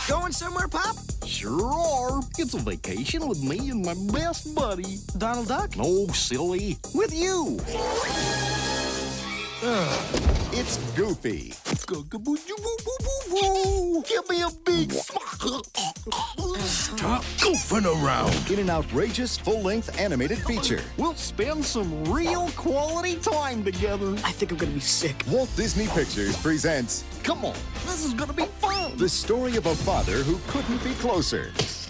Going somewhere, Pop? Sure are. It's a vacation with me and my best buddy. Donald Duck? No, silly. With you. It's Goofy. Give me a big Stop goofing around. In an outrageous full-length animated feature. We'll spend some real quality time together. I think I'm gonna be sick. Walt Disney Pictures presents Come on, this is gonna be fun. the story of a father who couldn't be closer That's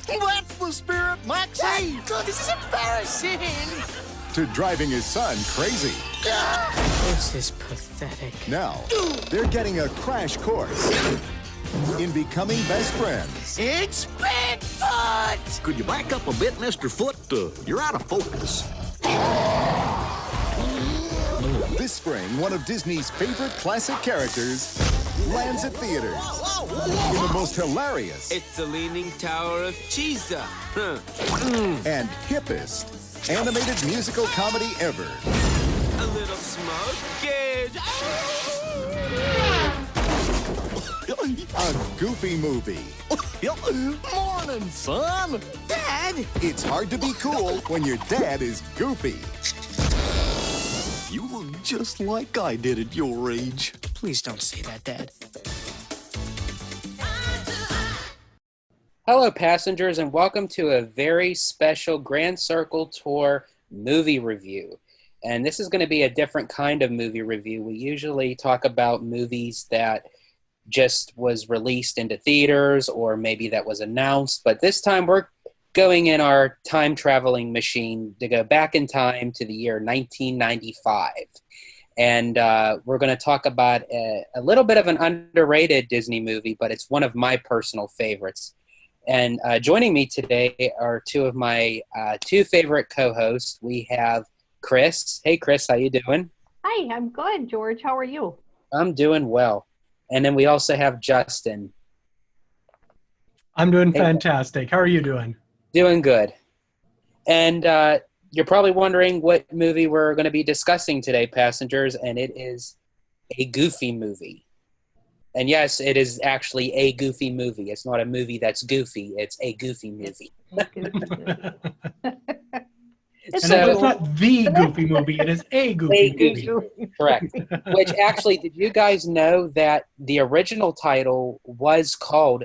the spirit, Maxie. This is embarrassing. to driving his son crazy. This is pathetic. Now, they're getting a crash course in becoming best friends. It's Bigfoot! Could you back up a bit, Mr. Foot? You're out of focus. This spring, one of Disney's favorite classic characters lands at theaters in the most hilarious It's the Leaning Tower of Cheesa. and hippest animated musical comedy ever. A little smoke, Gage. A Goofy movie. Morning, son. Dad! It's hard to be cool when your dad is goofy. You look just like I did at your age. Please don't say that, Dad. Hello, passengers, and welcome to a very special Grand Circle Tour movie review. And this is going to be a different kind of movie review. We usually talk about movies that just was released into theaters or maybe that was announced. But this time we're going in our time-traveling machine to go back in time to the year 1995. And we're going to talk about a little bit of an underrated Disney movie, but it's one of my personal favorites. And joining me today are two of my two favorite co-hosts. We have Kris. Hey, Kris, how you doing? Hi, I'm good, George. How are you? I'm doing well. And then we also have Justin. I'm doing Hey. fantastic. How are you doing? Doing good. And you're probably wondering what movie we're going to be discussing today, passengers, and it is a Goofy movie. And yes, it is actually a Goofy movie. It's not a movie that's goofy. It's a Goofy movie. It's So- It's not the Goofy movie. It is a Goofy Goofy. movie. Correct. Which actually, did you guys know that the original title was called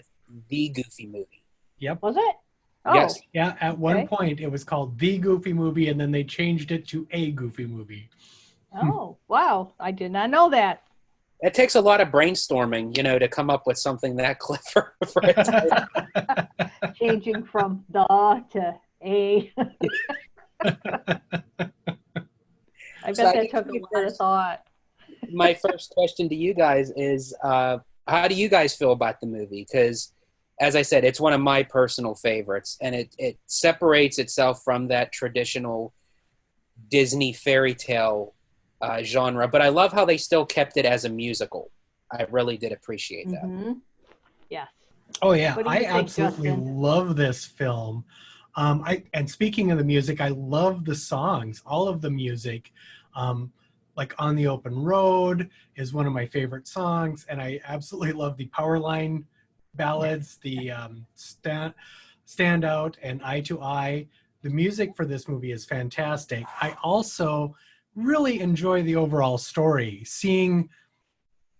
The Goofy Movie? Yep. Was it? Oh, Yes. Yeah, at one Okay. point it was called The Goofy Movie, and then they changed it to A Goofy Movie. Oh, wow. I did not know that. It takes a lot of brainstorming, to come up with something that clever for a title. Changing from the to a. I bet So I that think took a you lot of first- thought. My first question to you guys is, how do you guys feel about the movie? Because, as I said, it's one of my personal favorites, and it separates itself from that traditional Disney fairy tale genre. But I love how they still kept it as a musical. I really did appreciate that. Mhm. Yes. Oh yeah, What do you I think, absolutely Justin? love this film. And speaking of the music, I love the songs, all of the music. Like On the Open Road is one of my favorite songs, and I absolutely love the Powerline ballads, the Stand Out and Eye to Eye. The music for this movie is fantastic. I also really enjoy the overall story. Seeing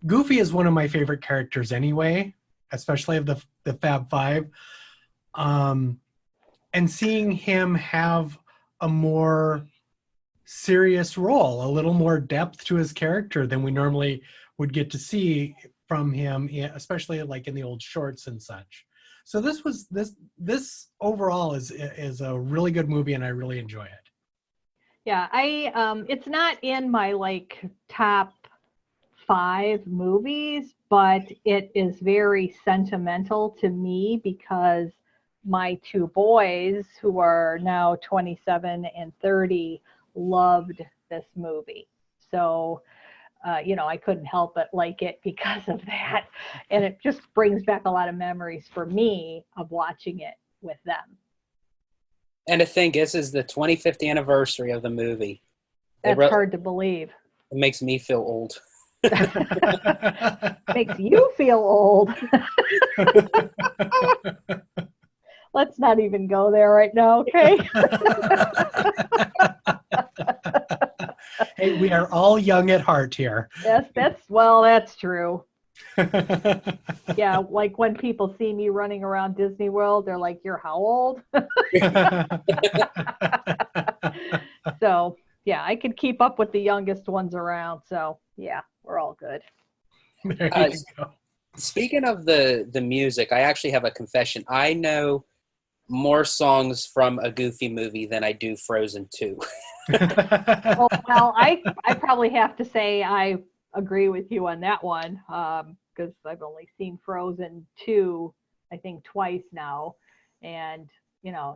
Goofy is one of my favorite characters anyway, especially of the Fab Five. And seeing him have a more serious role, a little more depth to his character than we normally would get to see from him, especially like in the old shorts and such. So this overall is a really good movie, and I really enjoy it. Yeah, it's not in my top 5 movies, but it is very sentimental to me because my 2 boys, who are now 27 and 30, loved this movie. So, I couldn't help but like it because of that. And it just brings back a lot of memories for me of watching it with them. And the thing is the 25th anniversary of the movie. That's hard to believe. It makes me feel old. Makes you feel old. Let's not even go there right now, okay? Hey, we are all young at heart here. Yes, that's true. Yeah, like when people see me running around Disney World, they're like, "You're how old?" So, yeah, I could keep up with the youngest ones around. So, yeah, we're all good. There Uh, you go. Speaking of the music, I actually have a confession. I know more songs from a Goofy movie than I do Frozen 2. Well, I probably have to say I agree with you on that one, because I've only seen Frozen 2, I think twice now. And,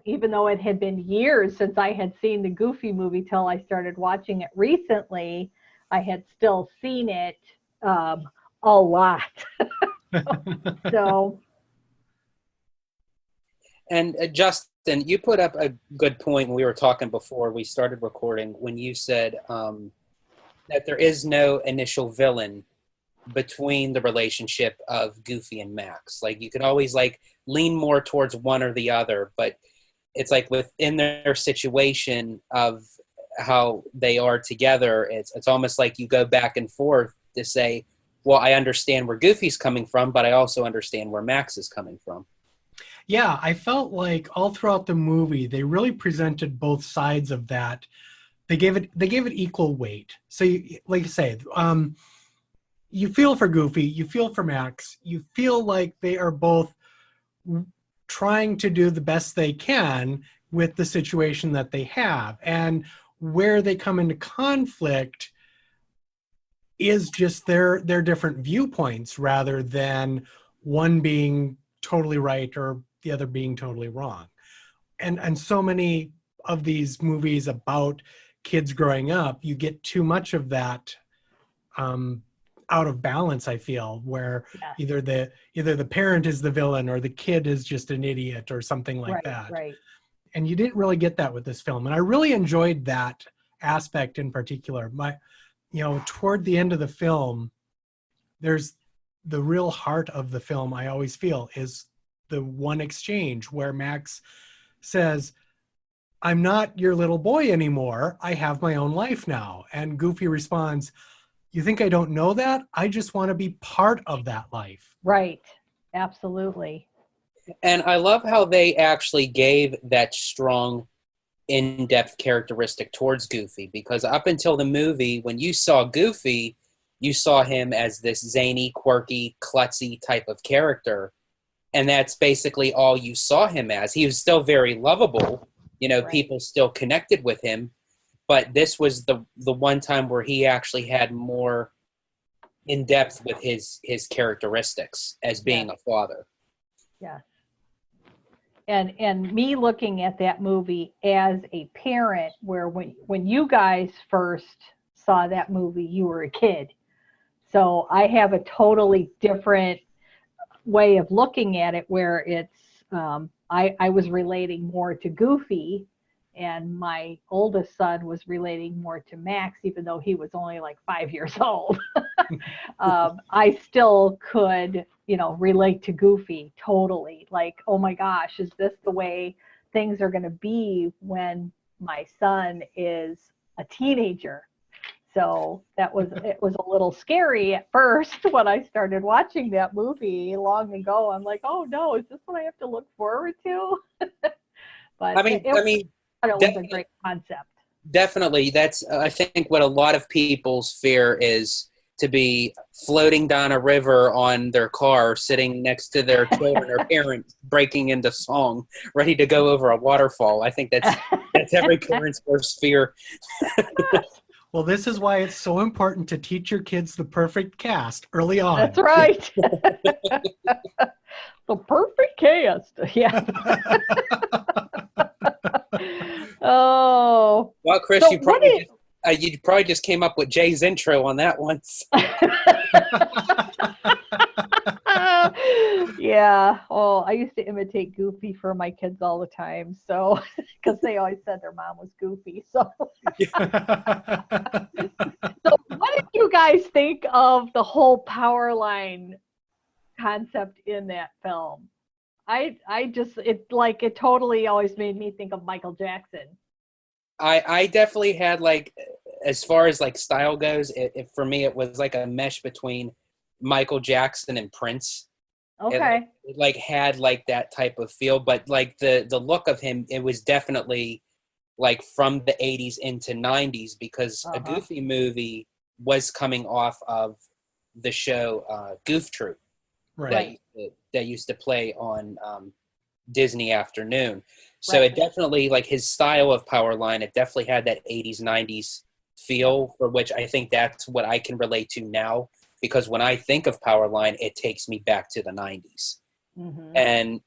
even though it had been years since I had seen the Goofy movie till I started watching it recently, I had still seen it a lot. So, And Justin, you put up a good point when we were talking before we started recording when you said that there is no initial villain between the relationship of Goofy and Max. Like you can always lean more towards one or the other, but it's like within their situation of how they are together, it's almost like you go back and forth to say, well, I understand where Goofy's coming from, but I also understand where Max is coming from. Yeah, I felt like all throughout the movie they really presented both sides of that. They gave it equal weight. So, like you say, you feel for Goofy, you feel for Max, you feel like they are both trying to do the best they can with the situation that they have, and where they come into conflict is just their different viewpoints rather than one being totally right or the other being totally wrong. And so many of these movies about kids growing up, you get too much of that out of balance, I feel, where either the parent is the villain or the kid is just an idiot or something like that. Right. And you didn't really get that with this film. And I really enjoyed that aspect in particular. Toward the end of the film, there's the real heart of the film, I always feel, is the one exchange where Max says, "I'm not your little boy anymore. I have my own life now." And Goofy responds, "You think I don't know that? I just want to be part of that life." Right. Absolutely. And I love how they actually gave that strong, in-depth characteristic towards Goofy, because up until the movie, when you saw Goofy, you saw him as this zany, quirky, klutzy type of character. And that's basically all you saw him as. He was still very lovable. Right. People still connected with him. But this was the one time where he actually had more in-depth with his characteristics as being a father. Yeah. And me looking at that movie as a parent, where when you guys first saw that movie, you were a kid. So I have a totally different way of looking at it, where it's I was relating more to Goofy, and my oldest son was relating more to Max, even though he was only like 5 years old. I still could, relate to Goofy totally. Like, oh my gosh, is this the way things are going to be when my son is a teenager? So it was a little scary at first when I started watching that movie long ago. I'm like, oh no, is this what I have to look forward to? But it was a great concept. Definitely. That's, I think, what a lot of people's fear is, to be floating down a river on their car, sitting next to their children or parents, breaking into song, ready to go over a waterfall. I think that's every parent's worst fear. Well, this is why it's so important to teach your kids the perfect cast early on. That's right. The perfect cast. Yeah. Oh. Well, Kris, So you probably just came up with Jay's intro on that one. Yeah. Oh, I used to imitate Goofy for my kids all the time. So, because they always said their mom was Goofy. So, what did you guys think of the whole Powerline concept in that film? I just it totally always made me think of Michael Jackson. I definitely had like, as far as like style goes, for me it was like a mesh between Michael Jackson and Prince. Okay. It like had like that type of feel, but like the look of him, it was definitely like from the 80s into 90s, because a Goofy movie was coming off of the show Goof Troop, Right. that used to play on Disney Afternoon. So it definitely, like his style of Powerline, it definitely had that 80s, 90s feel, for which I think that's what I can relate to now, because when I think of Powerline, it takes me back to the 90s. And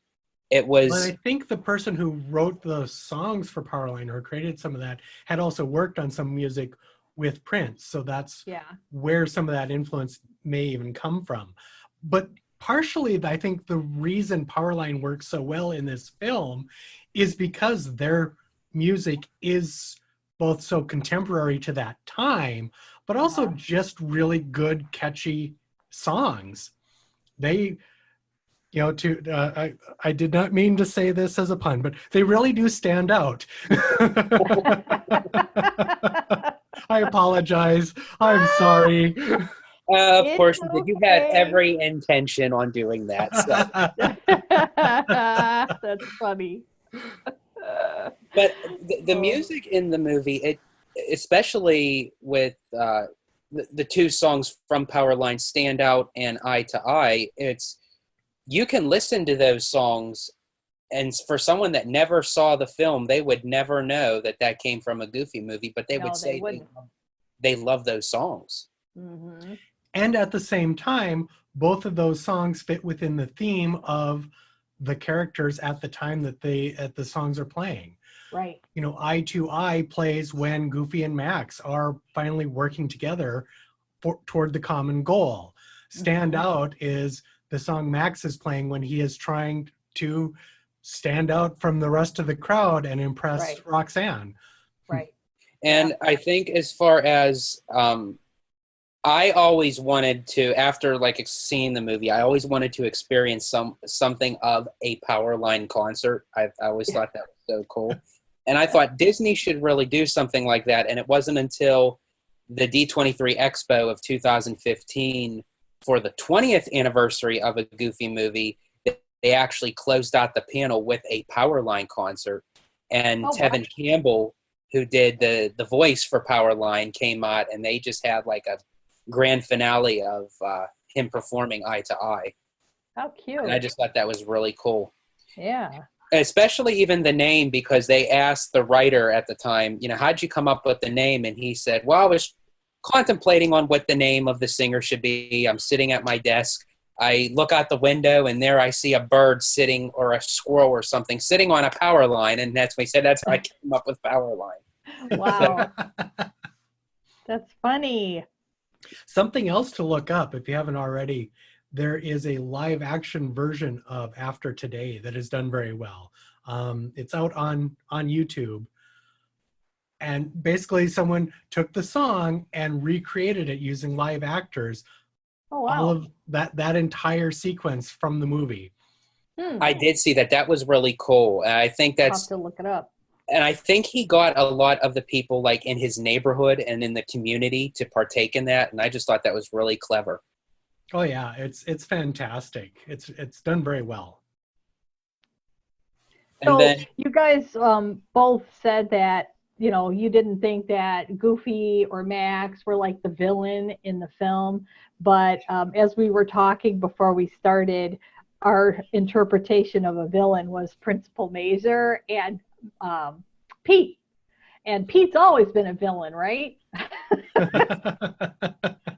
it was... Well, I think the person who wrote the songs for Powerline, or created some of that, had also worked on some music with Prince. So that's where some of that influence may even come from. But partially, I think the reason Powerline works so well in this film is because their music is both so contemporary to that time, but also just really good, catchy songs. They, you know, I did not mean to say this as a pun, but they really do stand out. I apologize. I'm sorry. Of course, you had every intention on doing that. So. That's funny. But the music in the movie, it especially with the two songs from Powerline, Stand Out and Eye to Eye, you can listen to those songs, and for someone that never saw the film, they would never know that came from a Goofy movie, but they would say they love those songs. Mm-hmm. And at the same time, both of those songs fit within the theme of the characters at the time that the songs are playing. Right. You know, Eye to Eye plays when Goofy and Max are finally working together toward the common goal. Stand Out is the song Max is playing when he is trying to stand out from the rest of the crowd and impress Roxanne. Right. And I think as far as I always wanted to, after like seeing the movie, I always wanted to experience something of a Powerline concert. I always thought that was so cool. And I thought Disney should really do something like that. And it wasn't until the D23 Expo of 2015, for the 20th anniversary of a Goofy movie, that they actually closed out the panel with a Powerline concert. And Tevin Campbell, who did the voice for Powerline, came out, and they just had like a grand finale of him performing Eye to Eye. How cute. And I just thought that was really cool. Yeah. Especially even the name, because they asked the writer at the time, you know, how'd you come up with the name? And he said, well, I was contemplating on what the name of the singer should be. I'm sitting at my desk. I look out the window, and there I see a bird sitting, or a squirrel or something, sitting on a power line. And that's when he said, that's how I came up with Powerline. Wow. That's funny. Something else to look up, if you haven't already, there is a live action version of After Today that is done very well. It's out on YouTube. And basically someone took the song and recreated it using live actors. Oh, wow. All of that entire sequence from the movie. I did see that. That was really cool. And I think I'll have to look it up. And I think he got a lot of the people like in his neighborhood and in the community to partake in that. And I just thought that was really clever. Oh yeah, it's fantastic. It's done very well. And so then you guys both said that, you know, you didn't think that Goofy or Max were like the villain in the film. But as we were talking before we started, our interpretation of a villain was Principal Mazer and Pete. And Pete's always been a villain, right?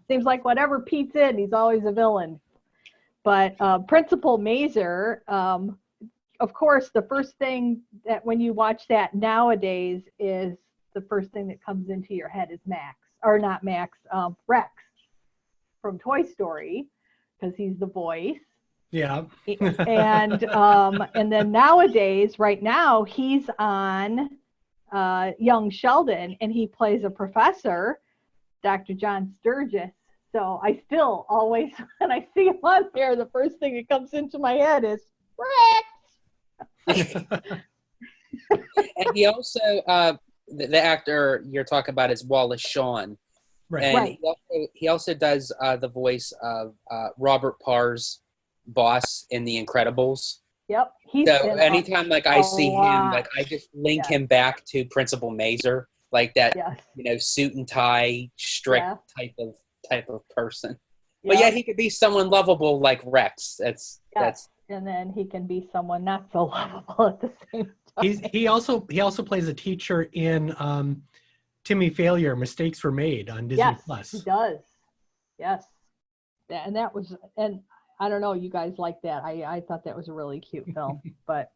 Seems like whatever Pete's in, he's always a villain. But Principal Mazer, of course, the first thing that when you watch that nowadays is the first thing that comes into your head is Max, or not Max, Rex from Toy Story, because he's the voice. Yeah. And then nowadays, right now, he's on Young Sheldon, and he plays a professor. Dr. John Sturgis. So I still always, when I see him on there, the first thing that comes into my head is Rex. And he also, the actor you're talking about is Wallace Shawn. Right. And Right. he also does the voice of Robert Parr's boss in The Incredibles. Yep. He's So been anytime like I a see him, lot. like I just link Yeah. him back to Principal Mazer, like that, Yes. suit and tie, strict Yeah. type of person. But yeah, he could be someone lovable like Rex. That's And then he can be someone not so lovable at the same time. He also plays a teacher in Timmy Failure, Mistakes Were Made on Disney Yes, Plus. he does. Yes. And that was, and I don't know, you guys like that. I thought that was a really cute film. But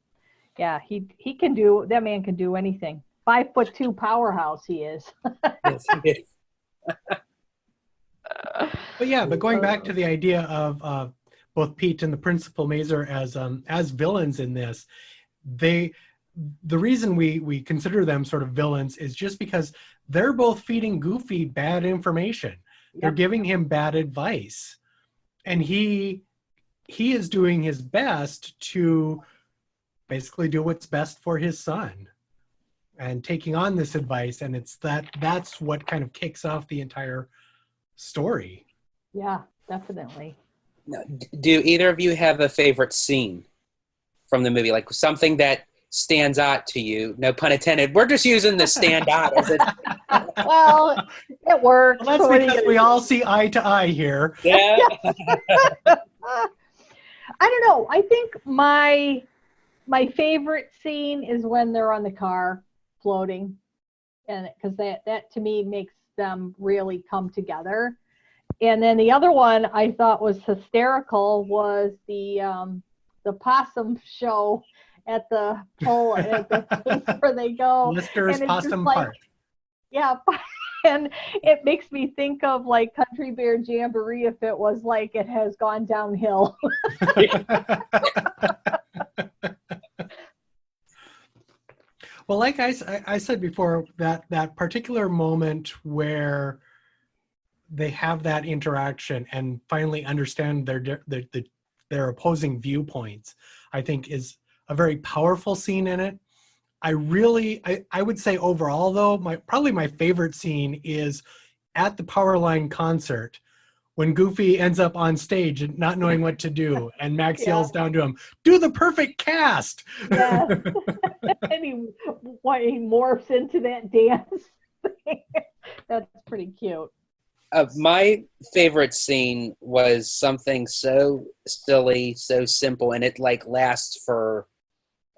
yeah, he can do, that man can do anything. 5'2" powerhouse he is. yes, he is. But going back to the idea of both Pete and the Principal Mazer as villains in this, the reason we consider them sort of villains is just because they're both feeding Goofy bad information. They're Yep. giving him bad advice, and he is doing his best to basically do what's best for his son and taking on this advice, and that's what kind of kicks off the entire story. Yeah, definitely. Now, do either of you have a favorite scene from the movie, like something that stands out to you? No pun intended. We're just using the stand out as a Well, it works. Well, that's What are you because gonna we do? all see eye to eye here. yeah. I don't know. I think my favorite scene is when they're on the car floating, and because that to me makes them really come together. And then the other one I thought was hysterical was the possum show at the pole at the place where they go. Lister's And it's just Possum like- Park. Yeah, and it makes me think of like Country Bear Jamboree if it was like it has gone downhill. Well, like I said before, that particular moment where they have that interaction and finally understand their opposing viewpoints, I think is a very powerful scene in it. I would say overall though, probably my favorite scene is at the Powerline concert when Goofy ends up on stage and not knowing what to do, and Max Yeah. yells down to him, "Do the perfect cast!" Yeah. And he morphs into that dance thing. That's pretty cute. My favorite scene was something so silly, so simple, and it like lasts for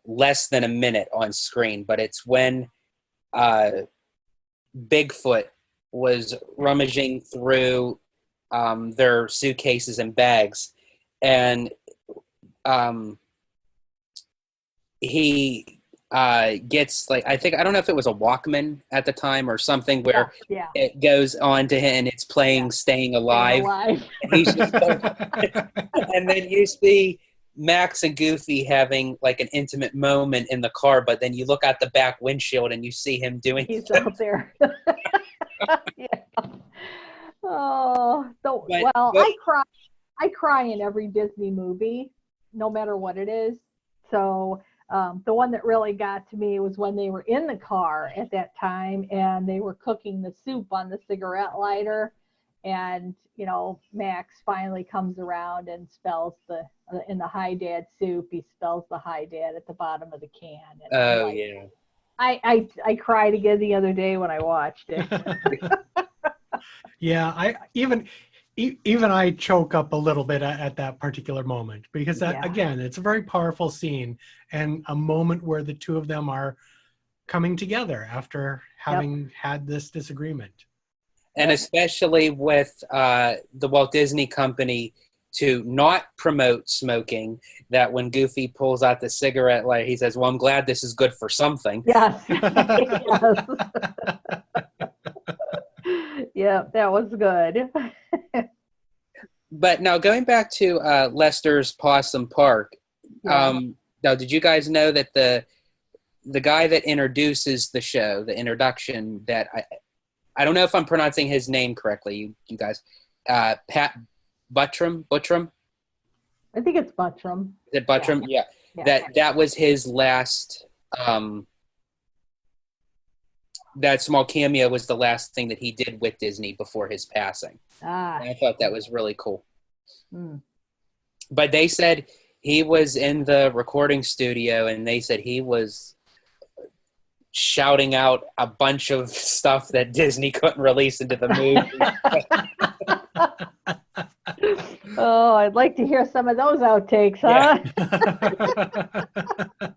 less than a minute on screen. But it's when Bigfoot was rummaging through their suitcases and bags, and he gets like, I don't know if it was a Walkman at the time or something where Yeah. it goes on to him and it's playing Staying Alive. Alive. And he's just and then you see Max and Goofy having like an intimate moment in the car, but then you look out the back windshield and you see him doing He's out there. Yeah. Oh, so But- I cry in every Disney movie, no matter what it is. So the one that really got to me was when they were in the car at that time and they were cooking the soup on the cigarette lighter, and Max finally comes around and spells in the Hi Dad soup, he spells the Hi Dad at the bottom of the can. And I'm Oh like, yeah. I cried again the other day when I watched it. Yeah, I even I choke up a little bit at that particular moment because again, it's a very powerful scene and a moment where the two of them are coming together after having had this disagreement. And especially with the Walt Disney Company to not promote smoking, that when Goofy pulls out the cigarette lighter, he says, "Well, I'm glad this is good for something." Yes. Yes. Yeah, that was good. But now going back to Lester's Possum Park, Yeah. now did you guys know that the guy that introduces the show, the introduction, that I don't know if I'm pronouncing his name correctly, you guys. Pat Buttram? I think it's Buttram. Is it Buttram? Yeah. That was his last. That small cameo was the last thing that he did with Disney before his passing. And I thought that was really cool. Mm. But they said he was in the recording studio, and they said he was shouting out a bunch of stuff that Disney couldn't release into the movie. Oh, I'd like to hear some of those outtakes, huh? Yeah.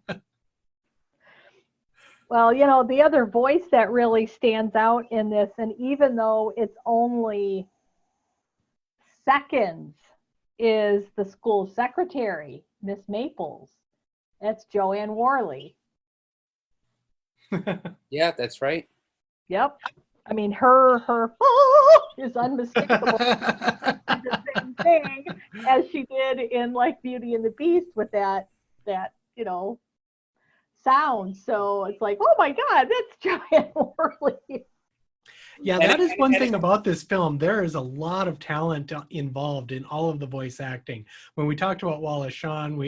Well, the other voice that really stands out in this, and even though it's only seconds, is the school secretary, Miss Maples. That's Joanne Worley. Yeah, that's right. Yep. I mean, her is unmistakable. The same thing as she did in like Beauty and the Beast with that sound. So it's like, oh my God, that's Joanne Worley. Yeah, that is one thing about this film. There is a lot of talent involved in all of the voice acting. When we talked about Wallace Shawn,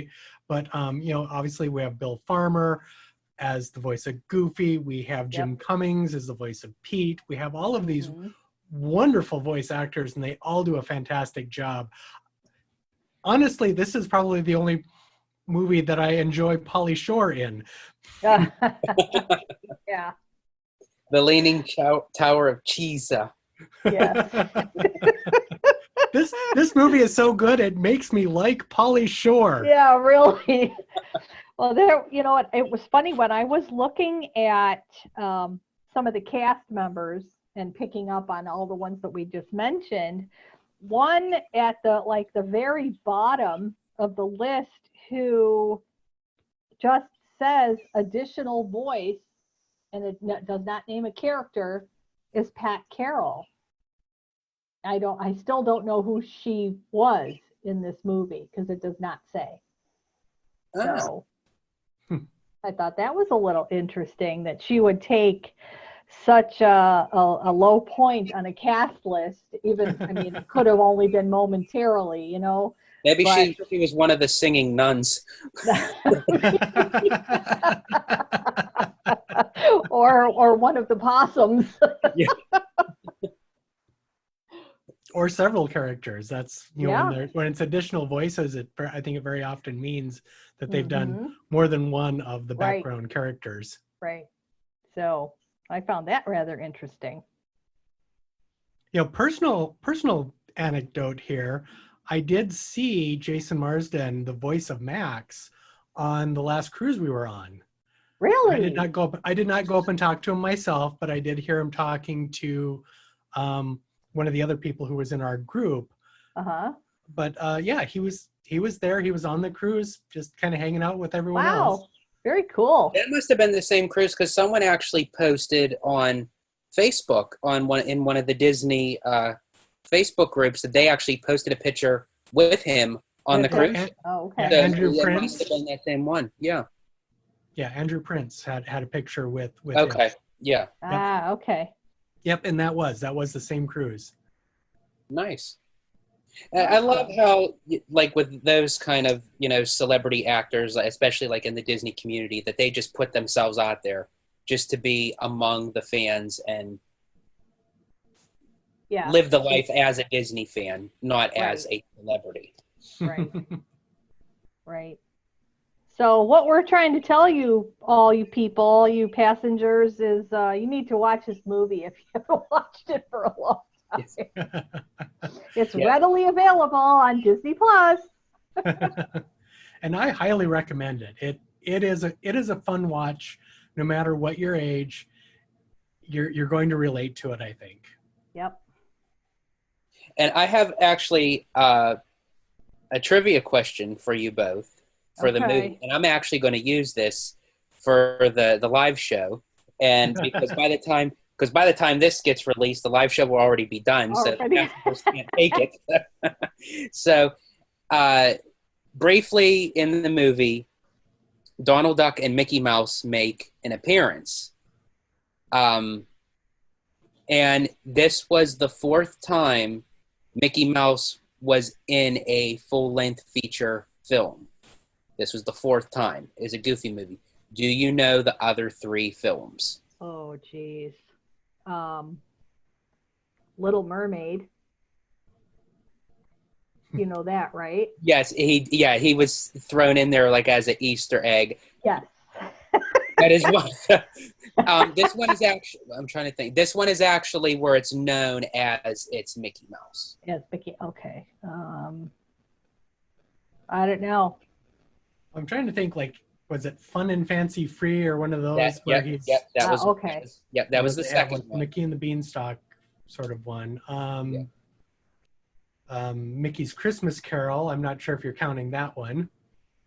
obviously we have Bill Farmer as the voice of Goofy. We have Jim Cummings as the voice of Pete. We have all of these wonderful voice actors, and they all do a fantastic job. Honestly, this is probably the only movie that I enjoy Pauly Shore in. Yeah. The Leaning Tower of Pisa. Yes. This movie is so good, it makes me like Pauly Shore. Yeah, really. Well, it was funny when I was looking at some of the cast members and picking up on all the ones that we just mentioned. One at the very bottom of the list who just says additional voice, and it does not name a character, is Pat Carroll. I still don't know who she was in this movie because it does not say. So I thought that was a little interesting that she would take such a low point on a cast list. Even, I mean, it could have only been momentarily, Maybe she was one of the singing nuns. or one of the possums. Yeah. Or several characters. That's when it's additional voices, I think it very often means that they've done more than one of the background characters. Right. So I found that rather interesting. Personal anecdote here. I did see Jason Marsden, the voice of Max, on the last cruise we were on. Really? I did not go up and talk to him myself, but I did hear him talking to one of the other people who was in our group. But he was there. He was on the cruise, just kind of hanging out with everyone else. Very cool. That must have been the same cruise because someone actually posted on Facebook in one of the Disney Facebook groups that they actually posted a picture with him on the cruise. Oh, okay. So Andrew it Prince. must have been that same one. Yeah. Yeah, Andrew Prince had a picture with Okay. him. Yeah. Okay. Yep, and that was the same cruise. Nice. I love how, like, with those kind of, celebrity actors, especially like in the Disney community, that they just put themselves out there just to be among the fans and live the life as a Disney fan, not as a celebrity. Right. Right. So what we're trying to tell you, all you people, all you passengers, is you need to watch this movie if you haven't watched it for a long time. It's readily available on Disney Plus. And I highly recommend it. It is a fun watch, no matter what your age. You're going to relate to it, I think. Yep. And I have actually a trivia question for you both for the movie, and I'm actually going to use this for the live show, and because by the time this gets released, the live show will already be done, so the passengers can't take it. So, briefly in the movie, Donald Duck and Mickey Mouse make an appearance, and And this was the 4th time Mickey Mouse was in a full-length feature film. This was the 4th time. It's a Goofy movie. Do you know the other 3 films? Oh, geez. Little Mermaid. You know that, right? Yes, he was thrown in there like as an Easter egg. Yes. That is one. This one is actually. I'm trying to think. This one is actually where it's known as it's Mickey Mouse. Yes, Mickey. Okay. I don't know. I'm trying to think, like, was it Fun and Fancy Free or one of those? That was okay. That was the second one. Mickey and the Beanstalk sort of one. Mickey's Christmas Carol. I'm not sure if you're counting that one.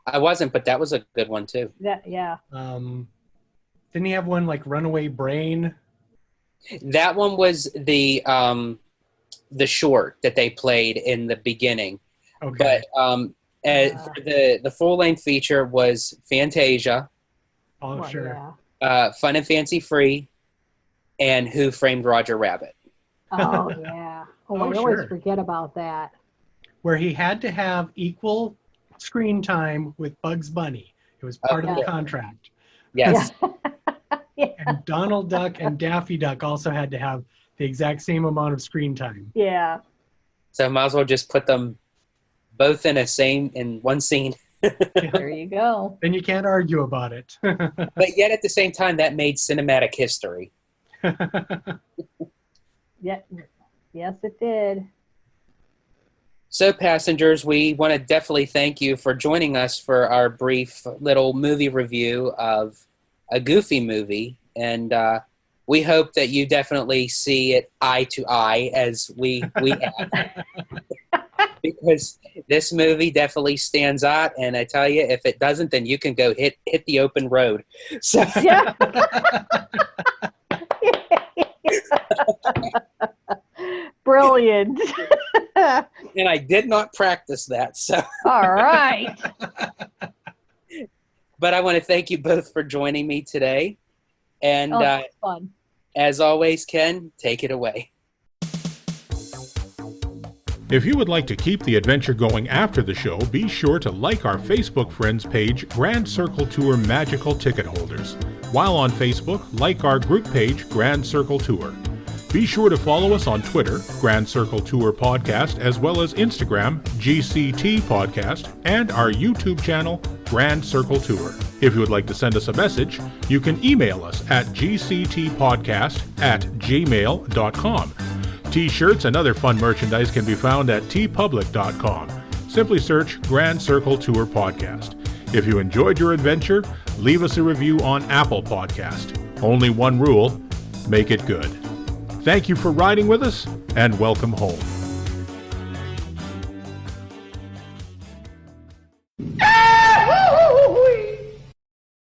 I wasn't, but that was a good one too. Yeah. Didn't he have one like Runaway Brain? That one was the short that they played in the beginning. Okay. But the full length feature was Fantasia. Oh, Well, sure. yeah. Fun and Fancy Free, and Who Framed Roger Rabbit. Oh, yeah. Oh, Oh, I always sure. forget about that. Where he had to have equal screen time with Bugs Bunny. It was part of the Okay. contract. Yes. Yeah. And Donald Duck and Daffy Duck also had to have the exact same amount of screen time. Yeah. So might as well just put them both in one scene. There you go. Then you can't argue about it. But yet at the same time, that made cinematic history. Yeah. Yes, it did. So passengers, we want to definitely thank you for joining us for our brief little movie review of a Goofy movie. And we hope that you definitely see it eye to eye as we have. Because this movie definitely stands out. And I tell you, if it doesn't, then you can go hit the open road. So Yeah. Brilliant. and I did not practice that. So, All right. but I want to thank you both for joining me today. And Oh, that's fun. as always, Ken, take it away. If you would like to keep the adventure going after the show, be sure to like our Facebook friends page, Grand Circle Tour Magical Ticket Holders. While on Facebook, like our group page, Grand Circle Tour. Be sure to follow us on Twitter, Grand Circle Tour Podcast, as well as Instagram, GCT Podcast, and our YouTube channel, Grand Circle Tour. If you would like to send us a message, you can email us at gctpodcast@gmail.com. T-shirts and other fun merchandise can be found at tpublic.com. Simply search Grand Circle Tour Podcast. If you enjoyed your adventure, leave us a review on Apple Podcast. Only one rule, make it good. Thank you for riding with us, and welcome home.